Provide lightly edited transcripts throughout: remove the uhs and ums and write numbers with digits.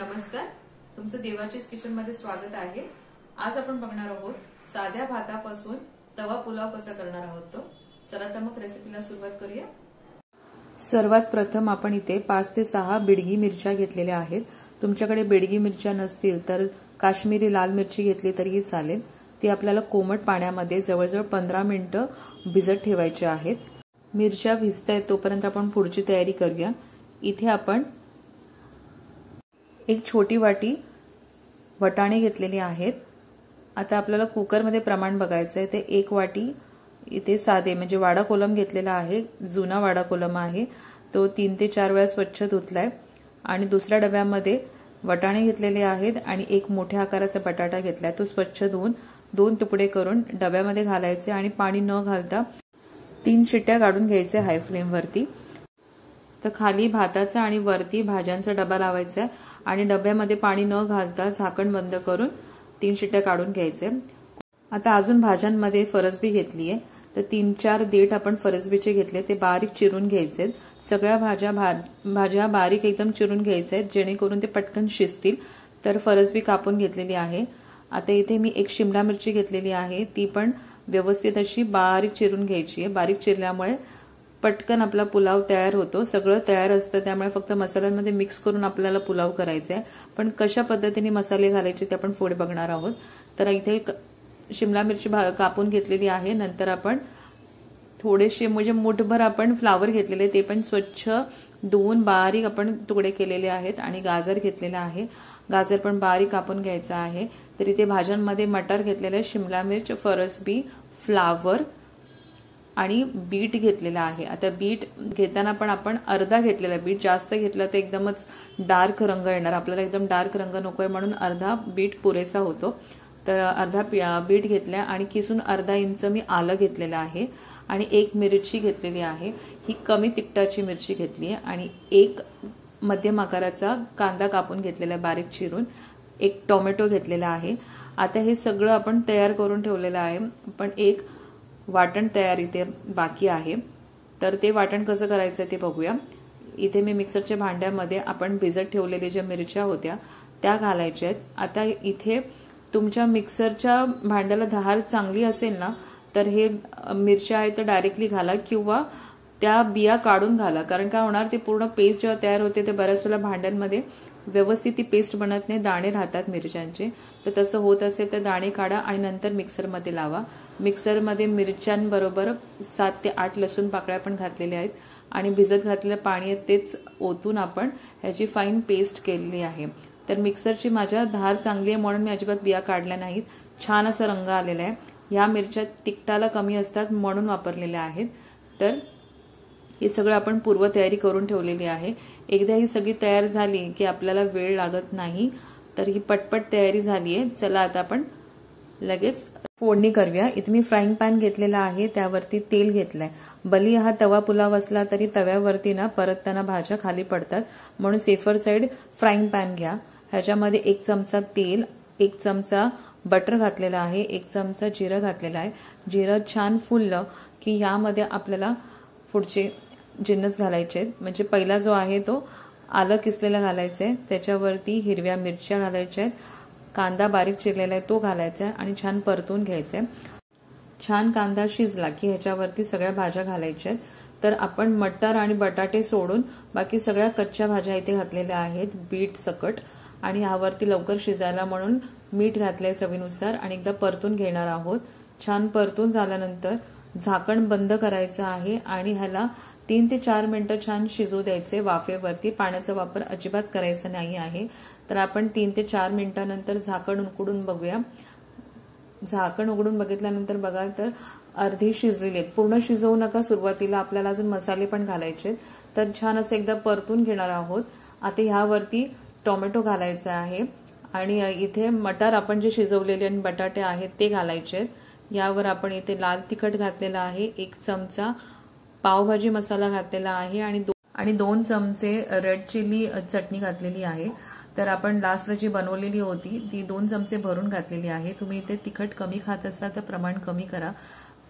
नमस्कार, तुमचं देवाचीच किचन मध्ये स्वागत आहे। आज आपण बघणार आहोत साध्या भातापासून तवा पुलाव कसा करणार आहोत तो। चला तर मग रेसिपीला सुरुवात करूया। सर्वात प्रथम आपण इथे 5 ते 6 बेडगी मिरच्या घेतलेल्या आहेत। तुमच्याकडे बेडगी मिरच्या नसतील तर काश्मीरी लाल मिरची घेतली तरीही चालेल। ती आपल्याला कोमट पाण्यामध्ये जवळजवळ 15 मिनिटं भिजत ठेवायची आहेत। मिरच्या भिजतायत तोपर्यंत आपण पुढची तयारी करूया। इथे आपण एक छोटी वाटी वटाणे घेतलेले आहेत। आता आपल्याला कुकर मध्ये प्रमाण बघायचं आहे। ते 1 वाटी इथे साधे म्हणजे वाडा कोलम घेतलेला आहे। जुना वाडा कोलम आहे तो 3 ते 4 वेळा स्वच्छ धुतलाय। आणि दुसऱ्या डब्यामध्ये वटाणे घेतलेले आहेत आणि एक मोठ्या आकाराचा बटाटा घेतलाय। तो स्वच्छ धुवून 2 तुकडे करून डब्यामध्ये घालायचे आणि पाणी न घालता 3 शिट्ट्या काढून घ्यायचे हाय फ्लेम वरती। तर खाली भाताचा आणि वरती भाज्यांचा डबा लावायचा आणि डब्यामध्ये पाणी न घालता झाकण बंद करून 3 शिट्ट्या काढून घ्यायचे। आता अजून भाज्यांमध्ये फरसबी घेतलीये तर 3-4 देठ आपण फरसबीचे घेतले, ते बारीक चिरून घ्यायचे। सगळ्या भाज्या बारीक एकदम चिरून घ्यायचे जेणेकरून ते पटकन शिजतील। तर फरसबी कापून घेतलेली आहे। आता इथे मी एक शिमला मिरची घेतलेली आहे, ती पण व्यवस्थित अशी बारीक चिरून घ्यायची आहे। बारीक चिरल्यामुळे पटकन आपला पुलाव तयार होतो। सगळं तयार असतं त्यामुळे फक्त मसाल्यांमध्ये मिक्स करून आपल्याला पुलाव करायचा आहे। पण कशा पद्धतीने मसाले घालायचे ते आपण पुढे बघणार आहोत। तर इथे शिमला मिरची कापून घेतलेली आहे। नंतर आपण थोडेसे म्हणजे मुठभर आपण फ्लावर घेतलेले, ते पण स्वच्छ धुवून बारीक आपण तुकडे केलेले आहेत। आणि गाजर घेतलेला आहे, गाजर पण बारीक कापून घ्यायचा आहे। तर इथे भाज्यांमध्ये मटार घेतलेले, शिमला मिर्च, फरसबी, फ्लावर आणि बीट घेतलेला आहे। आता बीट घेताना पण आपण अर्धा घेतलेला, बीट जास्त घेतला तर एकदमच डार्क रंग येणार, आपल्याला एकदम डार्क रंग नकोय म्हणून अर्धा बीट पुरेसा होतो। तर अर्धा बीट घेतला आणि किसून अर्धा इंच मी आलं घेतलेलं आहे आणि एक मिरची घेतलेली आहे, ही कमी तिखटाची मिरची घेतली आहे। आणि एक मध्यम आकाराचा कांदा कापून घेतलेला बारीक चिरून, एक टोमॅटो घेतलेला आहे। आता हे सगळं आपण तयार करून ठेवलेलं आहे, पण एक वाटण तयार इथे बाकी आहे। तर ते वाटण कसं करायचं ते बघूया। इथे मी मिक्सरच्या भांड्यामध्ये आपण भिजत ठेवलेले ज्या मिरच्या होत्या त्या घालायच्या आहेत। आता इथे तुमच्या मिक्सरच्या भांड्याला धार चांगली असेल ना तर हे मिरच्या आहेत तर डायरेक्टली घाला किंवा त्या बिया काढून घाला, कारण काय होणार ते पूर्ण पेस्ट जेव्हा तयार होते ते बऱ्याच वेळा भांड्यांमध्ये व्यवस्थित ती पेस्ट बनत नाही, दाणे राहतात मिरच्यांचे। तर तसं होत असेल तर दाणे काढा आणि नंतर मिक्सरमध्ये लावा। मिक्सरमध्ये मिरच्यांबरोबर 7 ते 8 लसूण पाकळ्या पण घातलेल्या आहेत आणि भिजत घातलेलं पाणी आहे तेच ओतून आपण ह्याची फाईन पेस्ट केलेली आहे। तर मिक्सरची माझ्या धार चांगली आहे म्हणून मी अजिबात बिया काढल्या नाहीत, छान असा रंग आलेला आहे। ह्या मिरच्या तिखटाला कमी असतात म्हणून वापरलेल्या आहेत। तर हे सगळं आपण पूर्वतयारी करून ठेवलेली आहे। एकदा ही सगळी तयार झाली की आपल्याला वेळ लागत नाही, तर ही पटपट तयारी झाली आहे। चला आता आपण लगेच फोडणी करूया। इथे मी फ्राईंग पॅन घेतलेला आहे, त्यावरती तेल घेतलंय। भली हा तवा पुलाव असला तरी तव्यावरती ना परतताना भाज्या खाली पडतात, म्हणून सेफर साईड फ्राईंग पॅन घ्या। ह्याच्यामध्ये 1 चमचा तेल, 1 चमचा बटर घातलेला आहे, 1 चमचा जिरं घातलेला आहे। जिरं छान फुललं की यामध्ये आपल्याला पुढचे जिन्नस घालायचे आहेत। म्हणजे पहिला जो आहे तो आलं किसलेला घालायचा आहे, त्याच्यावरती हिरव्या मिरच्या घालायच्या आहेत, कांदा बारीक चिरलेला आहे तो घालायचा आहे आणि छान परतून घ्यायचा आहे। छान कांदा शिजला की ह्याच्यावरती सगळ्या भाज्या घालायच्या आहेत। तर आपण मटार आणि बटाटे सोडून बाकी सगळ्या कच्च्या भाज्या इथे घातलेल्या आहेत, बीट सकट। आणि यावरती लवकर शिजायला म्हणून मीठ घातलंय चवीनुसार आणि एकदा परतून घेणार आहोत। छान परतून झाल्यानंतर झाकण बंद करायचं आहे आणि ह्याला 3 ते 4 मिनिटं छान शिजू द्यायचे वाफेवरती। पाण्याचा वापर अजिबात करायचा नाही आहे। तर आपण 3 ते 4 मिनिटांनंतर झाकण उघडून बघूया। झाकण उघडून बघितल्यानंतर बघा तर अर्धी शिजलेली आहेत, पूर्ण शिजवू नका सुरुवातीला, आपल्याला अजून मसाले पण घालायचे। तर छान असं एकदा परतून घेणार आहोत। आता ह्यावरती टोमॅटो घालायचा आहे आणि इथे मटार आपण जे शिजवलेले आणि बटाटे आहेत ते घालायचे। यावर आपण इथे लाल तिखट घातलेला आहे, 1 चमचा पावभाजी मसाला घातलेला आहे आणि 2 चमचे रेड चिली चटणी घातलेली आहे। तर आपण लास्टला जी बनवलेली होती ती 2 चमचे भरून घातलेली आहे। तुम्ही इथे तिखट कमी खात असाल तर प्रमाण कमी करा।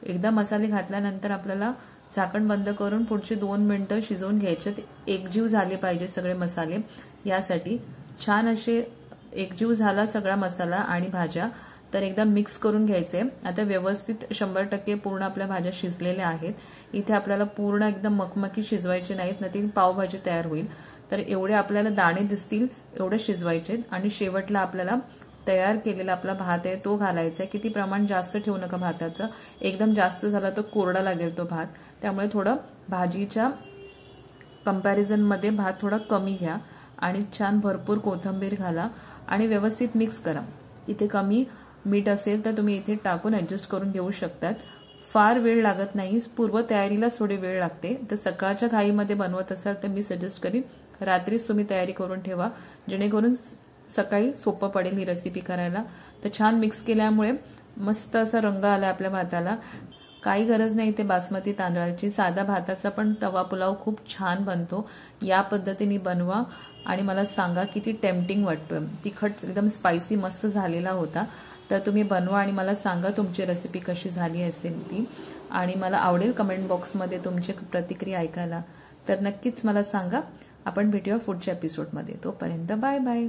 एकदा मसाले घातल्यानंतर आपल्याला झाकण बंद करून पुढचे 2 मिनिटं शिजवून घ्यायचे। एकजीव झाले पाहिजे सगळे मसाले, यासाठी छान असे एकजीव झाला सगळा मसाला आणि भाज्या, तर एकदा मिक्स करून घ्यायचे। आता व्यवस्थित 100% पूर्ण आपल्या भाज्या शिजलेल्या आहेत। इथे आपल्याला पूर्ण एकदम मखमखी शिजवायचे नाहीत, नाही पावभाजी तयार होईल। तर एवढे आपल्याला दाणे दिसतील एवढे शिजवायचे आणि शेवटला आपल्याला तयार केलेला आपला भात आहे तो घालायचा आहे। किती प्रमाण जास्त ठेवू नका भाताचं, एकदम जास्त झाला तर कोरडा लागेल तो भात, त्यामुळे थोडं भाजीच्या कंपॅरिझन मध्ये भात थोडा कमी घ्या आणि छान भरपूर कोथिंबीर घाला आणि व्यवस्थित मिक्स करा। इथे कमी मीठ असेल तर तुम्ही इथे टाकून ऍडजस्ट करून घेऊ शकतात। फार वेळ लागत नाही, पूर्व तयारीलाच थोडी वेळ लागते। तर सकाळच्या घाईमध्ये बनवत असाल तर मी सजेस्ट करीन रात्रीच तुम्ही तयारी करून ठेवा, जेणेकरून सकाळी सोपं पडेल ही रेसिपी करायला। तर छान मिक्स केल्यामुळे मस्त असा रंग आला आपल्या भाताला। काही गरज नाही ते बासमती तांदळाची, साधा भाताचा पण तवा पुलाव खूप छान बनतो। या पद्धतीने बनवा आणि मला सांगा किती टेम्पटिंग वाटतोय। तिखट एकदम स्पायसी मस्त झालेला होता। तर तुम्ही बनवा आणि मला सांगा तुमची रेसिपी कशी झाली असेल ती, आणि मला आवडेल कमेंट बॉक्समध्ये तुमची प्रतिक्रिया ऐकायला। तर नक्कीच मला सांगा। आपण भेटूया पुढच्या एपिसोडमध्ये, तोपर्यंत बाय बाय।